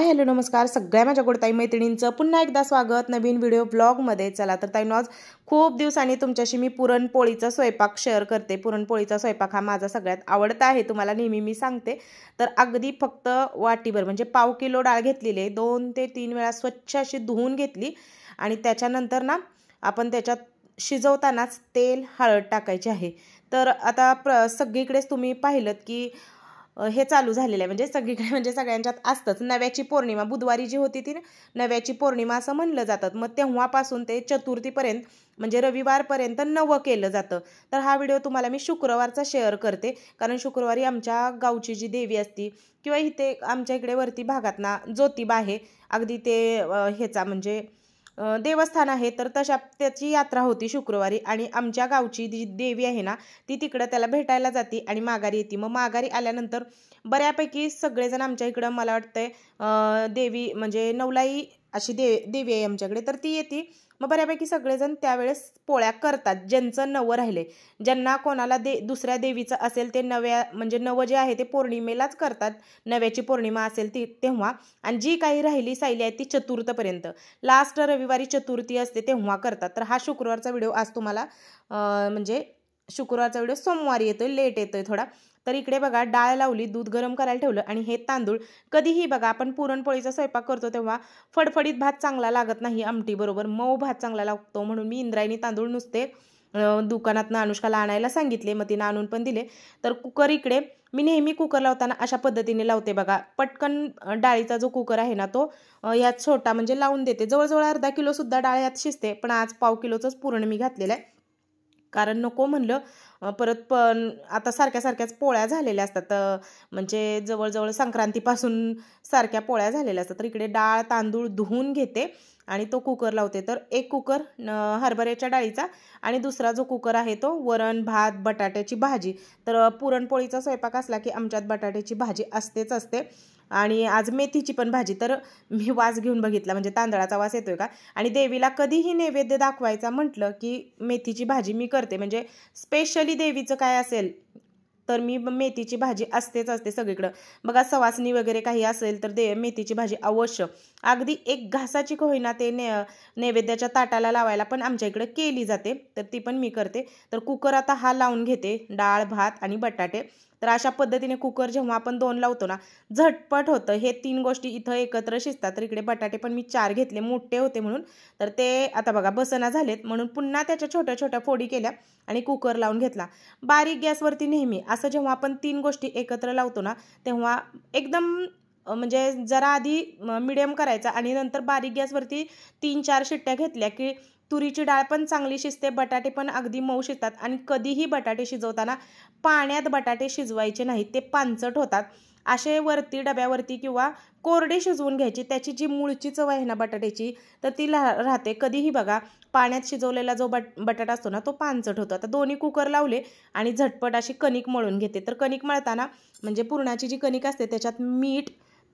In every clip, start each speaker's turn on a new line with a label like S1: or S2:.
S1: Hello नमस्कार सगळ्या माझ्या गोडताई मैत्रिणींचं पुन्हा एकदा स्वागत नवीन व्हिडिओ ब्लॉगमध्ये। चला तर ताईंनो, आज खूप दिवसांनी तुमच्याशी मी पुरणपोळीचा स्वयंपाक शेअर करते। पुरणपोळीचा स्वयंपाक हा माझा सगळ्यात आवडता आहे, तुम्हाला नेहमी मी सांगते। तर अगदी फक्त वाटीभर म्हणजे पाव किलो डाळ घेतलेली आहे, 2 ते 3 वेळा स्वच्छ अशी धुवून घेतली आणि त्याच्यानंतर ना आपण त्याच्यात शिजवतानाच तेल हळद टाकायची आहे। तर आता सगळीकडेच तुम्ही पाहिलं की हे चालू झालेलं आहे, म्हणजे सगळीकडे म्हणजे सगळ्यांच्यात असतंच। नव्याची पौर्णिमा बुधवारी जी होती ती नव्याची पौर्णिमा असं म्हणलं जातं। मग तेव्हापासून ते चतुर्थीपर्यंत म्हणजे रविवारपर्यंत नवं केलं जातं। तर हा व्हिडिओ तुम्हाला मी शुक्रवारचा शेअर करते, कारण शुक्रवारी आमच्या गावची जी देवी असती किंवा इथे आमच्या इकडे वरती भागात ना ज्योतिबा आहे, अगदी ते ह्याचा म्हणजे देवस्थान आहे। तर त्याची यात्रा होती शुक्रवारी आणि आमच्या गावची जी देवी आहे ना ती तिकडं त्याला भेटायला जाते आणि माघारी येते। मग माघारी आल्यानंतर बऱ्यापैकी सगळेजण आमच्या इकडं मला वाटतंय देवी म्हणजे नवलाई अशी देवी आहे आमच्याकडे, तर ती येते। मग बऱ्यापैकी सगळेजण त्यावेळेस पोळ्या करतात, ज्यांचं नवं राहिले। ज्यांना कोणाला दुसऱ्या देवीचं असेल ते म्हणजे नवं जे आहे ते पौर्णिमेलाच करतात, नव्याची पौर्णिमा असेल ती तेव्हा। आणि जी काही राहिली सायली आहे ती चतुर्थपर्यंत, लास्ट रविवारी चतुर्थी असते तेव्हा करतात। तर हा शुक्रवारचा व्हिडिओ आज तुम्हाला म्हणजे शुक्रवारचा व्हिडिओ सोमवारी येतोय, लेट येतोय थोडा। तर इकडे बघा डाळ लावली, दूध गरम करायला ठेवलं आणि हे तांदूळ, कधीही बघा आपण पुरणपोळीचा स्वयंपाक करतो तेव्हा फडफडीत भात चांगला लागत नाही, आमटी बरोबर मऊ भात चांगला लागतो। म्हणून मी इंद्रायणी तांदूळ नुसते दुकानातनं अनुष्काला आणायला सांगितले, मग तिनं आणून पण दिले। तर कुकर इकडे मी नेहमी कुकर लावताना अशा पद्धतीने लावते बघा, पटकन डाळीचा जो कुकर आहे ना तो यात छोटा म्हणजे लावून देते। जवळजवळ अर्धा किलो सुद्धा डाळ यात शिजते, पण आज पाव किलोचंच पुरण मी घातलेलं आहे, कारण नको म्हणलं परत पण आता सारख्या सारख्याच पोळ्या झालेल्या असतात, म्हणजे जवळजवळ संक्रांतीपासून सारख्या पोळ्या झालेल्या असतात। तर इकडे डाळ तांदूळ धुवून घेते आणि तो कुकर लावते। तर एक कुकर हरभऱ्याच्या डाळीचा आणि दुसरा जो कुकर आहे तो वरण भात बटाट्याची भाजी। तर पुरणपोळीचा स्वयंपाक असला की आमच्यात बटाट्याची भाजी असतेच असते आणि आज मेथीची पण भाजी। तर मी वास घेऊन बघितला म्हणजे तांदळाचा वास येतोय का, आणि देवीला कधीही नैवेद्य दाखवायचा म्हटलं की मेथीची भाजी मी करते। म्हणजे स्पेशली देवीचं काय असेल तर मी मेथीची भाजी असतेच असते सगळीकडं। बघा सवासणी वगैरे काही असेल तर मेथीची भाजी अवश्य, अगदी एक घासाची का होईना ते नैवेद्याच्या ताटाला लावायला पण आमच्या इकडे केली जाते, तर ती पण मी करते। तर कुकर आता हा लावून घेते, डाळ भात आणि बटाटे। तर अशा पद्धतीने कुकर जेव्हा आपण 2 लावतो ना झटपट होतं, हे 3 गोष्टी इथं एकत्र शिजतात। तर इकडे बटाटे पण मी 4 घेतले, मोठे होते म्हणून। तर ते आता बघा बसना झालेत म्हणून पुन्हा त्याच्या छोट्या छोट्या फोडी केल्या आणि कुकर लावून घेतला बारीक गॅसवरती। नेहमी असं जेव्हा आपण 3 गोष्टी एकत्र लावतो ना तेव्हा एकदम म्हणजे जरा आधी मिडियम करायचा आणि नंतर बारीक गॅसवरती 3-4 शिट्ट्या घेतल्या की तुरीची डाळ पण चांगली शिजते, बटाटे पण अगदी मऊ शिजतात। आणि कधीही बटाटे शिजवताना पाण्यात बटाटे शिजवायचे नाहीत, ते पांचट होतात। असे वरती डब्यावरती किंवा कोरडे शिजवून घ्यायची, त्याची जी मूळची चव आहे ना बटाट्याची तर ती राहते। कधीही बघा पाण्यात शिजवलेला जो बटाटा असतो ना तो पांचट होतो। आता दोन्ही कुकर लावले आणि झटपट अशी कणिक मळून घेते। तर कणिक मळताना म्हणजे पुरणाची जी कणिक असते त्याच्यात मीठ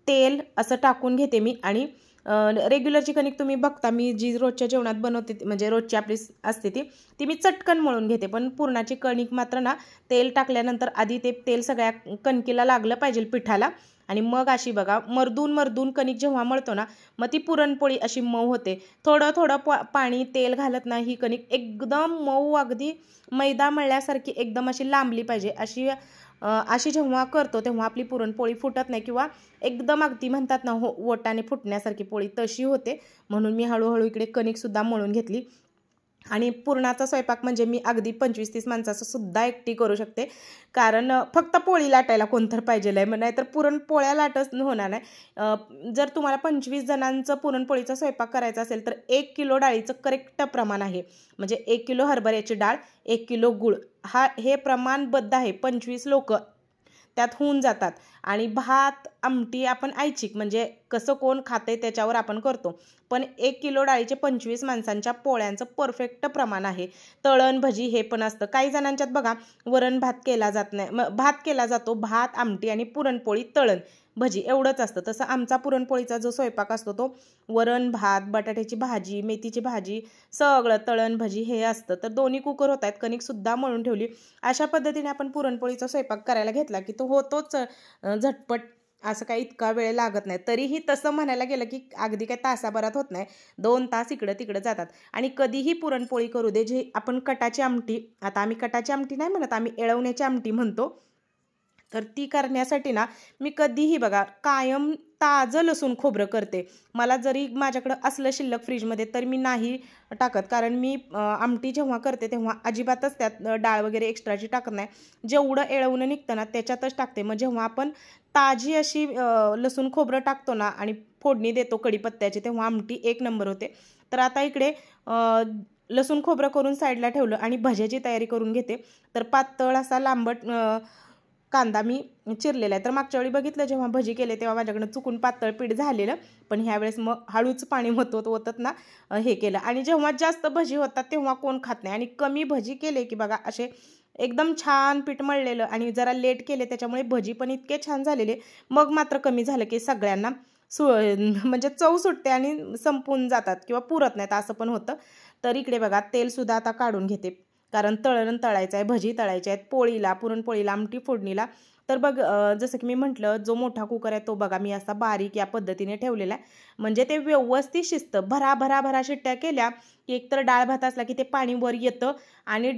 S1: तेल असं टाकून घेते मी, आणि रेग्युलरची कणिक तुम्ही बघता मी जी रोजच्या जेवणात बनवते म्हणजे रोजची आपली असते ती मी चटकन मळून घेते। पण पुरणाची कणिक मात्र ना तेल टाकल्यानंतर आधी ते तेल सगळ्या कणकीला लागलं पाहिजे पिठाला, आणि मग अशी बघा मर्दून मर्दून कणिक जेव्हा मळतो ना मग ती पुरणपोळी अशी मऊ होते। थोडं थोडं पाणी तेल घालत नाही, ही कणिक एकदम मऊ अगदी मैदा मळल्यासारखी एकदम अशी लांबली पाहिजे। अशी जेव्हा करतो तेव्हा आपली पुरणपोळी फुटत नाही किंवा एकदम अगदी म्हणतात ना ओटाने फुटण्यासारखी पोळी तशी होते। म्हणून मी हळूहळू इकडे कणिकसुद्धा मळून घेतली। आणि पुरणाचा स्वयंपाक म्हणजे मी अगदी 25-30 माणसाचं सुद्धा एकटी करू शकते, कारण फक्त पोळी लाटायला कोणतर पाहिजेल आहे, नाही तर पुरणपोळ्या लाटच होणार नाही। जर तुम्हाला 25 जणांचं पुरणपोळीचा स्वयंपाक करायचा असेल तर 1 किलो डाळीचं करेक्ट प्रमाण आहे, म्हणजे 1 किलो हरभऱ्याची डाळ 1 किलो गूळ, हे प्रमाणबद्ध आहे। 25 लोक त्यात होऊन जातात। आणि भात आमटी आपण ऐच्छिक म्हणजे कसं कोण खाते त्याच्यावर आपण करतो, पण 1 किलो डाळीचे 25 माणसांच्या पोळ्यांचं परफेक्ट प्रमाण आहे। तळण भजी हे पण असतं, काही जणांच्यात बघा वरण भात केला जात नाही, भात केला जातो, भात आमटी आणि पुरणपोळी तळण भजी एवढंच असतं। तसं आमचा पुरणपोळीचा जो स्वयंपाक असतो तो वरण भात बटाट्याची भाजी मेथीची भाजी सगळं तळण भजी हे असतं। तर दोन्ही कुकर होत आहेत, कणिकसुद्धा मळून ठेवली। अशा पद्धतीने आपण पुरणपोळीचा स्वयंपाक करायला घेतला की तो होतोच झटपट असं काही इतका वेळ लागत नाही. तरीही तसं म्हणायला गेलं की अगदी काही तासाभरात होत नाही, 2 तास इकडं तिकडं जातात. आणि कधीही पुरणपोळी करू दे, जे आपण कटाची आमटी, आता आम्ही कटाची आमटी नाही म्हणत, आम्ही एळवण्याची आमटी म्हणतो, तर ती करण्यासाठी ना मी कधीही बघा कायम ताजं लसूण खोबरं करते. मला जरी माझ्याकडं असलं शिल्लक फ्रीजमध्ये तर मी नाही टाकत, कारण मी आमटी जेव्हा करते तेव्हा अजिबातच त्यात डाळ वगैरे एक्स्ट्राची टाकत नाही. जेवढं एळवणं निघतं ना त्याच्यातच टाकते. मग जेव्हा आपण ताजी अशी लसूण खोबरं टाकतो ना आणि फोडणी देतो कढीपत्त्याची, तेव्हा आमटी एक नंबर होते. तर आता इकडे लसूण खोबरं करून साईडला ठेवलं आणि भज्याची तयारी करून घेते. तर पातळ असा लांबट कांदा मी चिरलेला आहे. तर मागच्या वेळी बघितलं जेव्हा भजी केले तेव्हा माझ्याकडनं चुकून पातळ पीठ झालेलं, पण ह्यावेळेस मग हळूच पाणी होतत ना हे केलं. आणि जेव्हा जास्त भजी होतात तेव्हा कोण खात नाही, आणि कमी भजी केले की बघा असे एकदम छान पीठ मळलेलं, आणि जरा लेट केले त्याच्यामुळे भजी पण इतके छान झालेले. मग मात्र कमी झालं की सगळ्यांना म्हणजे चव सुटते आणि संपून जातात किंवा पुरत नाहीत, असं पण होतं. तर इकडे बघा तेलसुद्धा आता काढून घेते, कारण तळण तळायचं आहे, भजी तळायच्या आहेत, पोळीला, पुरणपोळीला, आमटी फोडणीला. तर बघ जसं की मी म्हटलं, जो मोठा कुकर आहे तो बघा मी असा बारीक या पद्धतीने ठेवलेला आहे, म्हणजे ते व्यवस्थित शिजतं. भरा शिट्ट्या केल्या की एकतर डाळ भात असला की ते पाणी वर येतं, आणि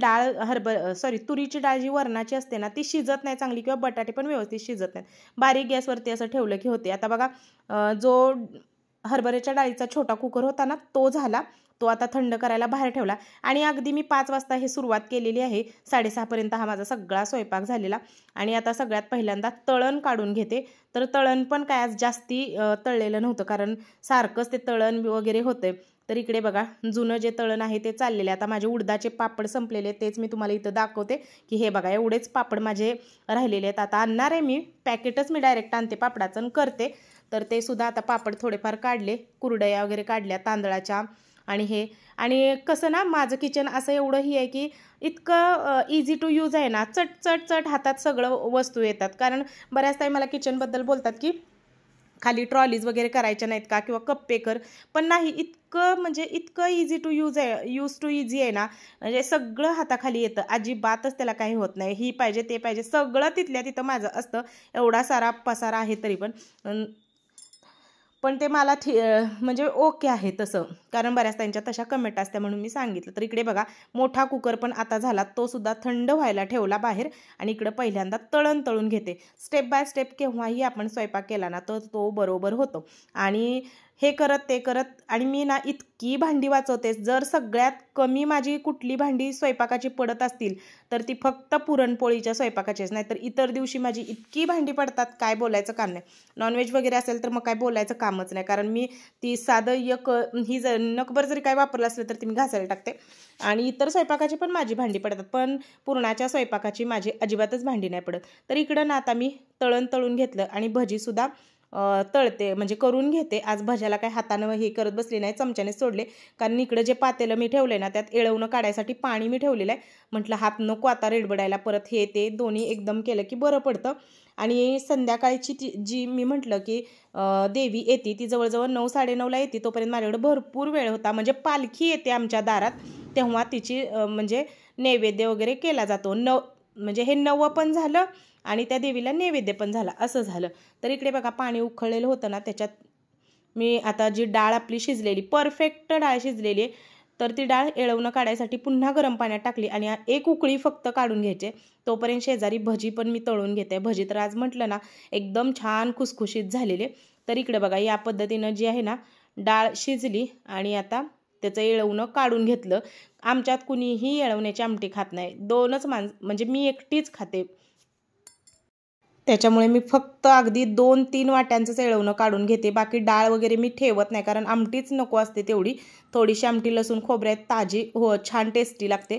S1: तुरीची डाळ जी वरणाची असते ना ती शिजत नाही चांगली, किंवा बटाटे पण व्यवस्थित शिजत नाहीत. बारीक गॅसवरती असं ठेवलं की होते. आता बघा जो हरभऱ्याच्या डाळीचा छोटा कुकर होता ना तो झाला, तो आता थंड करायला बाहेर ठेवला. आणि अगदी मी 5 वाजता हे सुरुवात केलेली आहे, 6:30पर्यंत हा माझा सगळा स्वयंपाक झालेला. आणि आता सगळ्यात पहिल्यांदा तळण काढून घेते. तर तळण पण काय आज जास्ती तळलेलं नव्हतं, कारण सारखंच ते तळण वगैरे होते. तर इकडे बघा जुनं जे तळण आहे ते चाललेले. आता माझे उडदाचे पापड संपलेले, तेच मी तुम्हाला इथं दाखवते की हे बघा एवढेच पापड माझे राहिलेले आहेत. आता आणणार आहे मी, पॅकेटच मी डायरेक्ट आणते पापडाचं आणि करते. तर ते सुद्धा आता पापड थोडेफार काढले, कुरडया वगैरे काढल्या तांदळाच्या. आणि कसं ना माझं किचन असं एवढं ही आहे की इतकं इझी टू यूज आहे ना, चट हातात सगळं वस्तू येतात. कारण बऱ्याच ताई मला किचनबद्दल बोलतात की खाली ट्रॉलीज वगैरे करायच्या नाहीत का, किंवा कप्पे कर, पण नाही, इतकं easy to use too easy आहे ना, म्हणजे सगळं हाताखाली येतं, अजिबातच त्याला काही होत नाही. ही पाहिजे ते पाहिजे सगळं तिथल्या तिथं माझं असतं. एवढा सारा पसारा आहे तरी पण ते मला म्हणजे ओके आहे तसं, कारण बऱ्याच त्यांच्या तशा कमेंट असत्या म्हणून मी सांगितलं. तर इकडे बघा मोठा कुकर पण आता झाला, तो सुद्धा थंड व्हायला ठेवला बाहेर. आणि इकडं पहिल्यांदा तळण तळून घेते. स्टेप बाय स्टेप केव्हाही आपण स्वयंपाक केला ना तर तो बरोबर होतो. आणि हे करत ते करत आणि मी ना इतकी भांडी वाचवते, जर सगळ्यात कमी माझी कुठली भांडी स्वयंपाकाची पडत असतील तर ती फक्त पुरणपोळीच्या स्वयंपाकाचीच, नाही तर इतर दिवशी माझी इतकी भांडी पडतात काय बोलायचं काम नाही. नॉनव्हेज वगैरे असेल तर मग काय बोलायचं कामच नाही, कारण मी ती साधं ही नकभर जरी काय वापरलं असलं तर ती मी घासायला टाकते. आणि इतर स्वयंपाकाची पण माझी भांडी पडतात, पण पुरणाच्या स्वयंपाकाची माझी अजिबातच भांडी नाही पडत. तर इकडं ना आता मी तळण तळून घेतलं आणि भजीसुद्धा तळते, म्हणजे करून घेते. आज भज्याला काय हातानं हे करत बसले नाही, चमच्याने सोडले, कारण इकडं जे पातेलं मी ठेवले ना त्यात एळवणं काढायसाठी पाणी मी ठेवलेलं आहे. म्हटलं हात नको आता रेडबडायला, परत हे ते दोन्ही एकदम केलं की बरं पडतं. आणि संध्याकाळची जी मी म्हटलं की देवी येते ती जवळजवळ 9-9:30ला येते, तोपर्यंत माझ्याकडे भरपूर वेळ होता. म्हणजे पालखी येते आमच्या दारात तेव्हा तिची म्हणजे नैवेद्य वगैरे केला जातो. म्हणजे हे 9 पण झालं आणि त्या देवीला नैवेद्य पण झाला, असं झालं. तर इकडे बघा पाणी उकळलेलं होतं ना, त्याच्यात मी आता जी डाळ आपली शिजलेली, परफेक्ट डाळ शिजलेली आहे, तर ती डाळ एळवणं काढायसाठी पुन्हा गरम पाण्यात टाकली आणि एक उकळी फक्त काढून घ्यायचे. तोपर्यंत शेजारी भजी पण मी तळून घेते. भजी तर आज म्हटलं ना एकदम छान खुसखुशीत झालेले. तर इकडे बघा या पद्धतीनं जी आहे ना डाळ शिजली आणि आता त्याचं एळवणं काढून घेतलं. आमच्यात कुणीही एळवण्याची आमटी खात नाही, 2च म्हणजे मी एकटीच खाते. त्याच्यामुळे मी फक्त अगदी 2-3 वाट्यांचंच एळवणं काढून घेते. बाकी डाळ वगैरे मी ठेवत नाही, कारण आमटीच नको असते तेवढी. थोडीशी आमटी लसूण खोबऱ्यात ताजी छान टेस्टी लागते.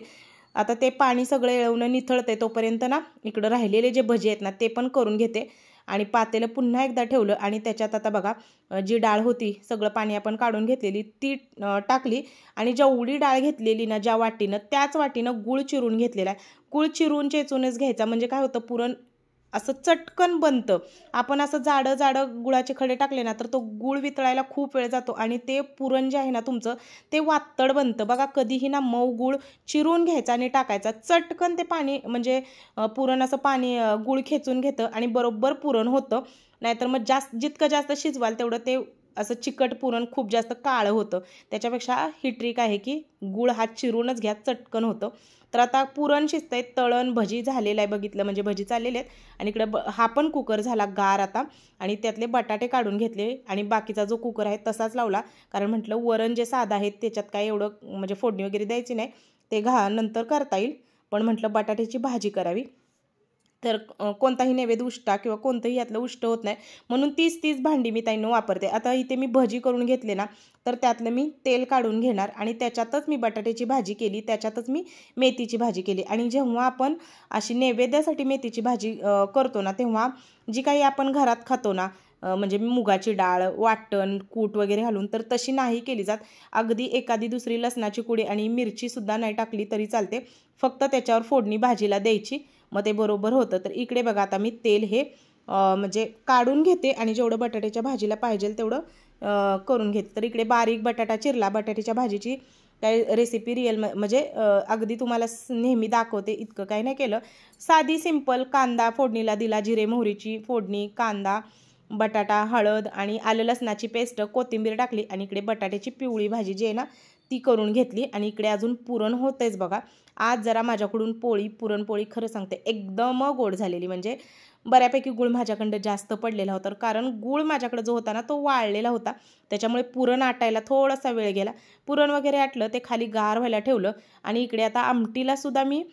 S1: आता ते पाणी सगळं एळवणं निथळते तोपर्यंत ना इकडं राहिलेले जे भजी आहेत ना ते पण करून घेते. आणि पातेलं पुन्हा एकदा ठेवलं आणि त्याच्यात आता बघा जी डाळ होती सगळं पाणी आपण काढून घेतलेली ती टाकली. आणि जेवढी डाळ घेतलेली ना ज्या वाटीनं त्याच वाटीनं गूळ चिरून घेतलेला आहे. गूळ चिरून चेचूनच घ्यायचा, म्हणजे काय होतं पुरण असं चटकन बनतं. आपण असं जाडं जाडं गुळाचे खडे टाकले ना तर तो गुळ वितळायला खूप वेळ जातो आणि ते पुरण जे आहे ना तुमचं ते वातड बनतं. बघा कधीही ना मऊ गुळ चिरून घ्यायचा आणि टाकायचा, चटकन ते पाणी म्हणजे पुरण असं पाणी गुळ खेचून घेतं आणि बरोबर पुरण होतं. नाहीतर मग जितकं जास्त शिजवाल तेवढं ते असं चिकट पुरण खूप जास्त काळं होतं. त्याच्यापेक्षा ही ट्रिक आहे की गुळ हा चिरूनच घ्या, चटकन होतं. तर आता पुरण शिजतंय, तळण भजी झालेलं आहे, बघितलं म्हणजे भजी चाललेले आहेत. आणि इकडे हा पण कुकर झाला गार आता आणि त्यातले बटाटे काढून घेतले आणि बाकीचा जो कुकर आहे तसाच लावला. कारण म्हटलं वरण जे साधं आहे त्याच्यात काय एवढं म्हणजे फोडणी वगैरे द्यायची नाही, ते नंतर करता येईल. पण म्हटलं बटाट्याची भाजी करावी, तर कोणताही नैवेद्य उष्टा किंवा कोणतंही यातलं उष्ट होत नाही, म्हणून तीच भांडी मी ताईंनो वापरते. आता इथे मी भजी करून घेतले ना तर त्यातलं मी तेल काढून घेणार आणि त्याच्यातच मी बटाट्याची भाजी केली, त्याच्यातच मी मेथीची भाजी केली. आणि जेव्हा आपण अशी नैवेद्यासाठी मेथीची भाजी करतो ना तेव्हा जी काही आपण घरात खातो ना म्हणजे मुगाची डाळ वाटण कूट वगैरे घालून, तर तशी नाही केली जात. अगदी एखादी दुसरी लसणाची कुडी आणि मिरचीसुद्धा नाही टाकली तरी चालते, फक्त त्याच्यावर फोडणी भाजीला द्यायची, मग ते बरोबर होतं. तर इकडे बघा आता मी तेल हे म्हणजे काढून घेते आणि जेवढं बटाट्याच्या भाजीला पाहिजे तेवढं करून घेते. तर इकडे बारीक बटाटा चिरला. बटाट्याच्या भाजीची काय रेसिपी रिअल म्हणजे अगदी तुम्हाला नेहमी दाखवते इतकं काही नाही केलं, साधी सिंपल. कांदा फोडणीला दिला, जिरे मोहरीची फोडणी, कांदा बटाटा हळद आणि आलं लसणाची पेस्ट कोथिंबीर टाकली आणि इकडे बटाट्याची पिवळी भाजी जी आहे ना ती करून घेतली. आणि इकडे अजून पुरण होतेच बघा. आज जरा माझ्याकडून पुरणपोळी खरं सांगते एकदम गोड झालेली, म्हणजे बऱ्यापैकी गुळ माझ्याकडं जास्त पडलेला होता, कारण गुळ माझ्याकडे जो होता ना तो वाळलेला होता, त्याच्यामुळे पुरण आटायला थोडासा वेळ गेला. पुरण वगैरे आटलं, ते खाली गार व्हायला ठेवलं. आणि इकडे आता आमटीला सुद्धा मी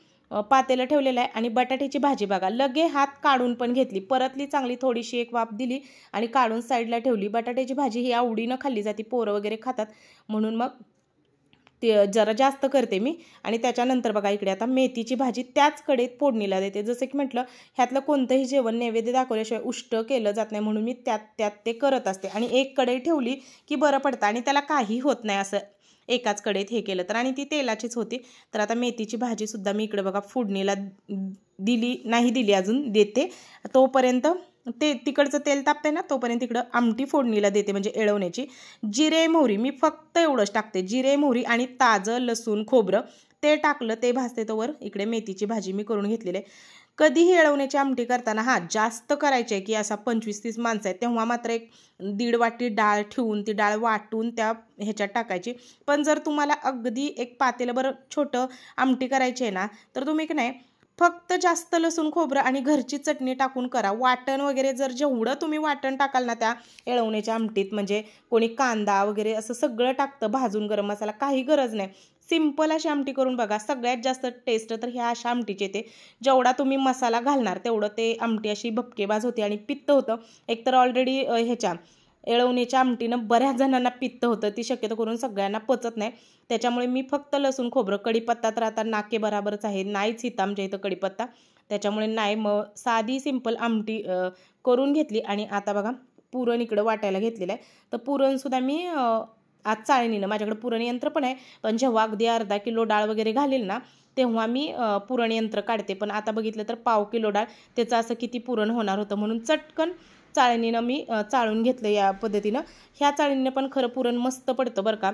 S1: पातेलं ठेवलेलं आहे. आणि बटाट्याची भाजी बघा लगे हात काढून पण घेतली, परतली चांगली, थोडीशी एक वाफ दिली आणि काढून साईडला ठेवली. बटाट्याची भाजी ही आवडीनं खाल्ली जाते, पोरं वगैरे खातात म्हणून मग ते जरा जास्त करते मी. आणि त्याच्यानंतर बघा इकडे आता मेथीची भाजी त्याच कढईत फोडणीला देते. जसं की म्हटलं ह्यातलं कोणतंही जेवण नैवेद्य दाखवल्याशिवाय उष्ट केलं जात नाही, म्हणून मी त्यात ते करत असते. आणि एक कढई ठेवली की बरं पडतं आणि त्याला काही होत नाही असं एकाच कढईत हे केलं तर. आणि ती तेलाचीच होती. तर आता मेथीची भाजीसुद्धा मी इकडे बघा फोडणीला नाही दिली अजून, देते. तोपर्यंत ते तिकडचं तेल तापते ना तोपर्यंत इकडं आमटी फोडणीला देते, म्हणजे एळवण्याची. जिरे मोहरी मी फक्त एवढंच टाकते, जिरे मोहरी आणि ताजं लसूण खोबरं ते टाकलं, ते भाजते तोवर इकडे मेथीची भाजी मी करून घेतलेली आहे. कधीही एळवण्याची आमटी करताना जास्त करायची आहे की असा 25-30 माणसं आहेत तेव्हा मात्र एक 1.5 वाटी डाळ ठेवून ती डाळ वाटून त्या ह्याच्यात टाकायची. पण जर तुम्हाला अगदी एक पातेलं बरं छोटं आमटी करायची आहे ना तर तुम्ही की नाही फक्त जास्त लसूण खोबरं आणि घरची चटणी टाकून करा. वाटण वगैरे जर जेवढं तुम्ही वाटण टाकाल ना त्या एळवण्याच्या आमटीत, म्हणजे कोणी कांदा वगैरे असं सगळं टाकतं, भाजून गरम मसाला, काही गरज नाही. सिंपल अशी आमटी करून बघा, सगळ्यात जास्त टेस्ट तर ह्या अशा आमटीची येते. जेवढा तुम्ही मसाला घालणार तेवढं ते आमटी अशी भपकेबाज होते आणि पित्त होतं. एकतर ऑलरेडी ह्याच्या एळवणीच्या आमटीनं बऱ्याच जणांना पित्त होतं, ती शक्यतो करून सगळ्यांना पचत नाही. त्याच्यामुळे मी फक्त लसूण खोबरं, कढीपत्ता तर आता नाके बराबरच आहे, नाहीच इथं आमच्या इथं कढीपत्ता, त्याच्यामुळे नाही, मग साधी सिंपल आमटी करून घेतली. आणि आता बघा पुरण इकडं वाटायला घेतलेलं आहे. तर पुरणसुद्धा मी आज चाळणीनं, माझ्याकडे पुरण यंत्र पण आहे, पण जेव्हा अगदी अर्धा किलो डाळ वगैरे घालेल ना तेव्हा मी पुरण यंत्र काढते. पण आता बघितलं तर 1/2 किलो डाळ, त्याचं असं किती पुरण होणार होतं, म्हणून चटकन चाळणीनं मी चाळून घेतलं या पद्धतीनं. ह्या चाळणीनं पण खरं पुरण मस्त पडतं बरं का.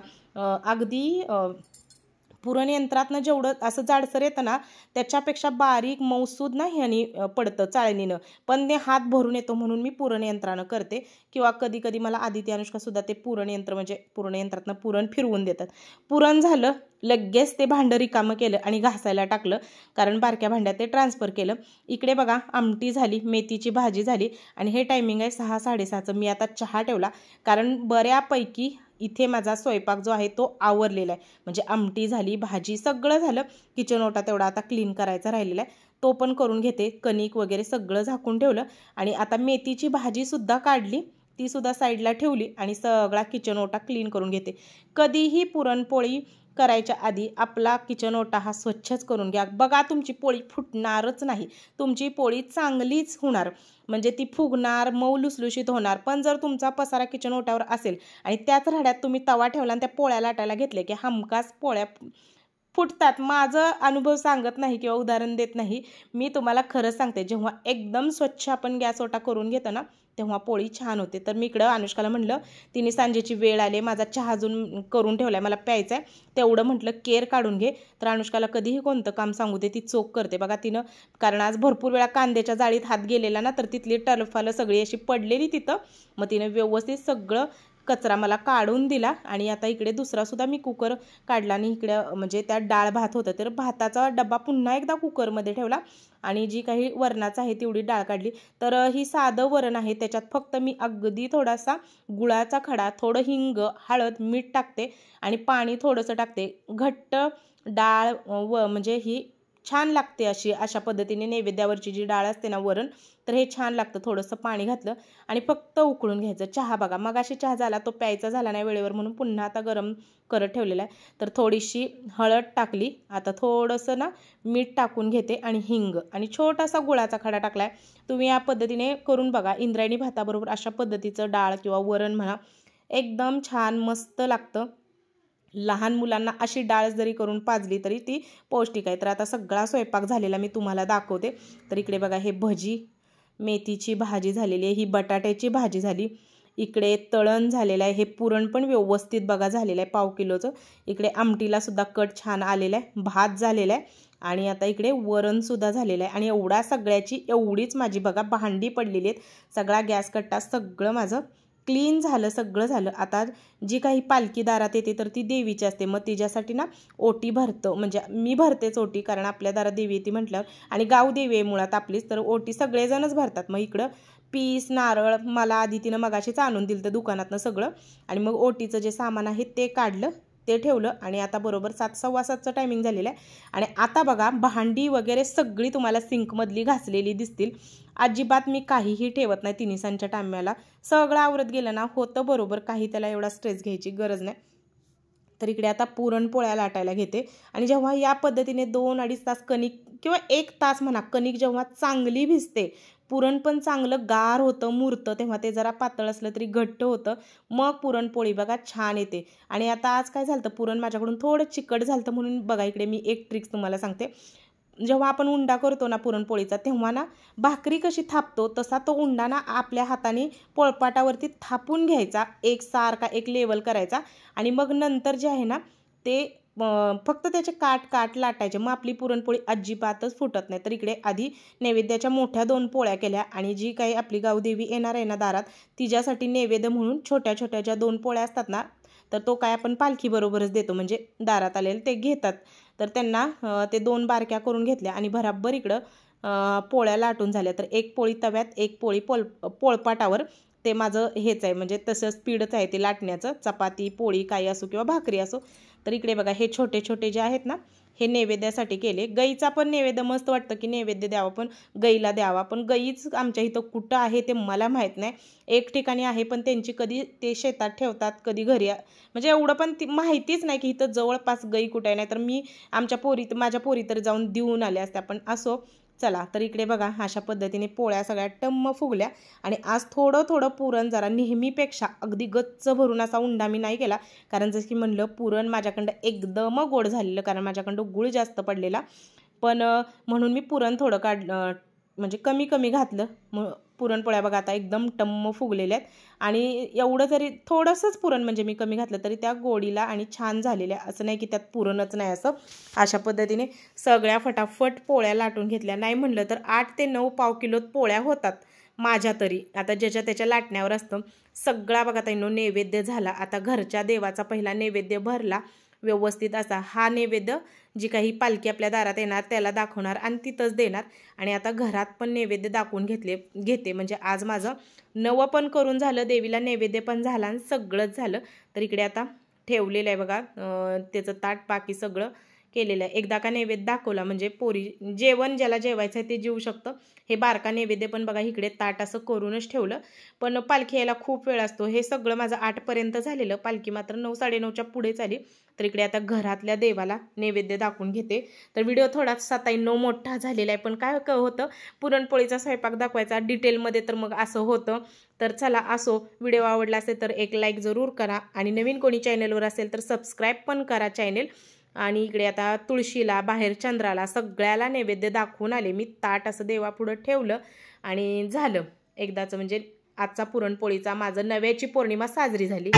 S1: अगदी पुरण यंत्रातनं जेवढं असं जाडसर येतं ना त्याच्यापेक्षा बारीक मऊसूद ना ह्यानी पडतं चाळणीनं, पण ते हात भरून येतो, म्हणून मी पुरण यंत्रानं करते. किंवा कधी कधी मला आदिती अनुष्कासुद्धा ते पुरण यंत्र म्हणजे पुरण यंत्रातनं पुरण फिरवून देतात. पुरण झालं लगेच ते भांडं रिकामं केलं आणि घासायला टाकलं, कारण बारक्या भांड्यात ते ट्रान्सफर केलं. इकडे बघा आमटी झाली, मेथीची भाजी झाली आणि हे टायमिंग आहे 6-6:30चं. मी आता चहा ठेवला, कारण बऱ्यापैकी इथे माझा स्वयंपाक जो आहे तो आवरलेला आहे, म्हणजे आमटी झाली, भाजी सगळं झालं. किचन ओटा तेवढा आता क्लीन करायचा राहिलेला आहे, तो पण करून घेते. कणिक वगैरे सगळं झाकून ठेवलं आणि आता मेथीची भाजीसुद्धा काढली, तीसुद्धा साईडला ठेवली आणि सगळा किचन ओटा क्लीन करून घेते. कधीही पुरणपोळी करायच्या आधी आपला किचन ओटा हा स्वच्छच करून घ्या. बघा तुमची पोळी फुटणारच नाही, तुमची पोळी चांगलीच होणार, म्हणजे ती फुगणार, मऊ लुसलुशीत होणार. पण जर तुमचा पसारा किचन ओट्यावर असेल आणि त्याच राड्यात तुम्ही तवा ठेवला आणि त्या पोळ्या लाटायला घेतल्या की हमखास पोळ्या फुटतात. माझं अनुभव सांगत नाही किंवा उदाहरण देत नाही, मी तुम्हाला खरं सांगते. जेव्हा एकदम स्वच्छ आपण गॅस ओटा करून घेतो ना, तेव्हा पोळी छान होते. तर मी इकडं अनुष्काला म्हटलं, तिने सांजेची वेळ आली, माझा चहा अजून करून ठेवला आहे, मला प्यायचा आहे, तेवढं म्हटलं केअर काढून घे. तर अनुष्काला कधीही कोणतं काम सांगू दे ती चोख करते बघा तिनं. कारण आज भरपूर वेळा कांद्याच्या जाळीत हात गेलेला ना, तर तिथली टरफालं सगळी अशी पडलेली तिथं. मग तिनं व्यवस्थित सगळं कचरा मला काढून दिला. आणि आता इकडे दुसरासुद्धा मी कुकर काढला आणि इकडे म्हणजे त्यात डाळ भात होतं, तर भाताचा डबा पुन्हा एकदा कुकरमध्ये ठेवला आणि जी काही वरणाचं आहे तेवढी डाळ काढली. तर ही साधं वरण आहे, त्याच्यात फक्त मी अगदी थोडासा गुळाचा खडा, थोडं हिंग, हळद, मीठ टाकते आणि पाणी थोडंसं टाकते. घट्ट डाळ म्हणजे ही छान लागते अशा पद्धतीने. नैवेद्यावरची जी डाळ असते ना वरण, तर हे छान लागतं. थोडंसं पाणी घातलं आणि फक्त उकळून घ्यायचं. चहा बघा मगाशी चहा झाला, तो प्यायचा झाला नाही वेळेवर म्हणून पुन्हा आता गरम करत ठेवलेला आहे. तर थोडीशी हळद टाकली, आता थोडंसं ना मीठ टाकून घेते आणि हिंग आणि छोटासा गुळाचा खडा टाकला आहे. तुम्ही या पद्धतीने करून बघा. इंद्रायणी भाताबरोबर अशा पद्धतीचं डाळ किंवा वरण म्हणा, एकदम छान मस्त लागतं. लहान मुलांना अशी डाळ जरी करून पाजली तरी ती पौष्टिक आहे. तर आता सगळा स्वयंपाक झालेला मी तुम्हाला दाखवते. तर इकडे बघा हे भजी, मेथीची भाजी झालेली आहे, ही बटाट्याची भाजी झाली, इकडे तळण झालेलं आहे, हे पुरण पण व्यवस्थित बघा झालेलं आहे 1/2 किलोचं. इकडे आमटीला सुद्धा कट छान आलेला आहे, भात झालेला आहे आणि आता इकडे वरणसुद्धा झालेलं आहे. आणि एवढा सगळ्याची एवढीच माझी बघा भांडी पडलेली आहेत. सगळा गॅस कट्टा सगळं माझं क्लीन झालं, सगळं झालं. आता जी काही पालखी दारात येते तर ती देवीची असते, मग तिच्यासाठी ना ओटी भरतो, म्हणजे मी भरतेच ओटी, कारण आपल्या दारात देवी येते म्हटल्यावर आणि गाव देवी आहे मुळात आपलीच, तर ओटी सगळेजणच भरतात. मग इकडं पीस, नारळ मला आधी तिनं मगाशीच आणून दिलं तर दुकानातनं सगळं, आणि मग ओटीचं जे सामान आहे ते काढलं, ते ठेवलं आणि आता बरोबर 7, 7:15चं टायमिंग झालेलं आहे. आणि आता बघा भांडी वगैरे सगळी तुम्हाला सिंकमधली घासलेली दिसतील. अजिबात मी काहीही ठेवत नाही तिन्हीसांच्या टायमाला. सगळं आवरत गेलं ना होतं बरोबर, काही त्याला एवढा स्ट्रेस घ्यायची गरज नाही. तर इकडे आता पुरणपोळ्या लाटायला घेते. आणि जेव्हा या पद्धतीने 2-2.5 तास कणिक किंवा 1 तास म्हणा, कणिक जेव्हा चांगली भिजते, पुरण पण चांगलं गार होतं, मुरतं, तेव्हा ते जरा पातळ असलं तरी घट्ट होतं, मग पुरणपोळी बघा छान येते. आणि आता आज काय झालं, पुरण माझ्याकडून थोडं चिकट झालं म्हणून बघा इकडे मी एक ट्रिक्स तुम्हाला सांगते. जेव्हा आपण उंडा करतो ना पुरणपोळीचा, तेव्हा ना भाकरी कशी थापतो तसा तो उंडा ना आपल्या हाताने पोळपाटावरती थापून घ्यायचा, एकसारखा एक लेवल करायचा आणि मग नंतर जे आहे ना ते फक्त त्याचे काट लाटायचे, मग आपली पुरणपोळी अजिबातच फुटत नाही. तर इकडे आधी नैवेद्याच्या मोठ्या 2 पोळ्या केल्या आणि जी काही आपली गावदेवी येणार आहे ना दारात, तिच्यासाठी नैवेद्य म्हणून छोट्या छोट्या ज्या 2 पोळ्या असतात ना, तर तो काय आपण पालखीबरोबरच देतो, म्हणजे दारात आलेले ते घेतात. तर त्यांना ते 2 बारक्या करून घेतल्या आणि भराभर इकडं पोळ्या लाटून झाल्या. तर एक पोळी तव्यात, एक पोळी पोळपाटावर. ते माझं हेच आहे, म्हणजे तसं स्पीडच आहे ते लाटण्याचं, चपाती पोळी काही असो किंवा भाकरी असो. तर इकडे बघा हे छोटे छोटे जे आहेत ना, हे नैवेद्यासाठी केले. गाईचा पण नैवेद्य मस्त वाटतं की नैवेद्य द्यावा, पण गाईला द्यावा, पण गाईच आमच्या इथं कुठं आहे ते मला माहीत नाही. एक ठिकाणी आहे, पण त्यांची कधी ते शेतात ठेवतात, कधी घरी, म्हणजे एवढं पण ती माहितीच नाही की इथं जवळपास गाई कुठं आहे. नाही तर मी माझ्या पोरी तर जाऊन देऊन आल्या असत्या, पण असो चला. तर इकडे बघा अशा पद्धतीने पोळ्या सगळ्या टम्म फुगल्या. आणि आज थोडं थोडं पुरण जरा नेहमीपेक्षा अगदी गच्च भरून असा उंडा मी नाही केला, कारण जसं की म्हणलं पुरण माझ्याकडं एकदम गोड झालेलं, कारण माझ्याकडं गुळ जास्त पडलेला, पण म्हणून मी पुरण थोडं म्हणजे कमी कमी घातलं. मग पुरणपोळ्या बघा आता एकदम टम्म फुगलेल्या आहेत. आणि एवढं जरी थोडंसंच पुरण म्हणजे मी कमी घातलं तरी त्या गोडीला आणि छान झालेल्या, असं नाही की त्यात पुरणच नाही असं. अशा पद्धतीने सगळ्या फटाफट पोळ्या लाटून घेतल्या. नाही म्हणलं तर 8 ते 9 पाव किलोत पोळ्या होतात माझ्या तरी, आता ज्याच्या त्याच्या लाटण्यावर असतं. सगळा बघा ताईंनो नैवेद्य झाला. आता घरच्या देवाचा पहिला नैवेद्य भरला व्यवस्थित असा. हा नैवेद्य जी काही पालखी आपल्या दारात येणार त्याला दाखवणार आणि तिथंच देणार. आणि आता घरात पण नैवेद्य दाखवून घेते, म्हणजे आज माझं नवं पण करून झालं, देवीला नैवेद्य पण झाला आणि सगळंच झालं. तर इकडे आता ठेवलेलं आहे बघा त्याचं ताट, बाकी सगळं केलेलं आहे. एकदा का नैवेद्य दाखवला म्हणजे पोरी जेवण ज्याला जेवायचं आहे ते जेवू शकतं. हे बारका नैवेद्य पण बघा इकडे ताट असं करूनच ठेवलं, पण पालखी यायला खूप वेळ असतो. हे सगळं माझं 8पर्यंत झालेलं, पालखी मात्र 9, 9:30च्या पुढेच आली. तर इकडे आता घरातल्या देवाला नैवेद्य दाखवून घेते. तर व्हिडिओ थोडासा ताईंनो मोठा झालेला आहे, पण काय होतं पुरणपोळीचा स्वयंपाक दाखवायचा डिटेलमध्ये तर मग असं होतं. तर चला असो, व्हिडिओ आवडला असेल तर एक लाईक जरूर करा आणि नवीन कोणी चॅनलवर असेल तर सबस्क्राईब पण करा चॅनल. आणि इकडे आता तुळशीला, बाहेर चंद्राला, सगळ्याला नैवेद्य दाखवून आले मी. ताट असं देवापुढं ठेवलं आणि झालं एकदाचं. म्हणजे आजचा पुरणपोळीचा माझं नव्याची पौर्णिमा साजरी झाली.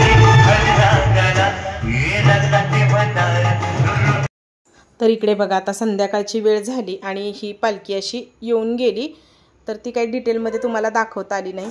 S1: तर इकडे बघा आता संध्याकाळची वेळ झाली आणि ही पालखी अशी येऊन गेली. तर ती काही डिटेलमध्ये तुम्हाला दाखवता आली नाही.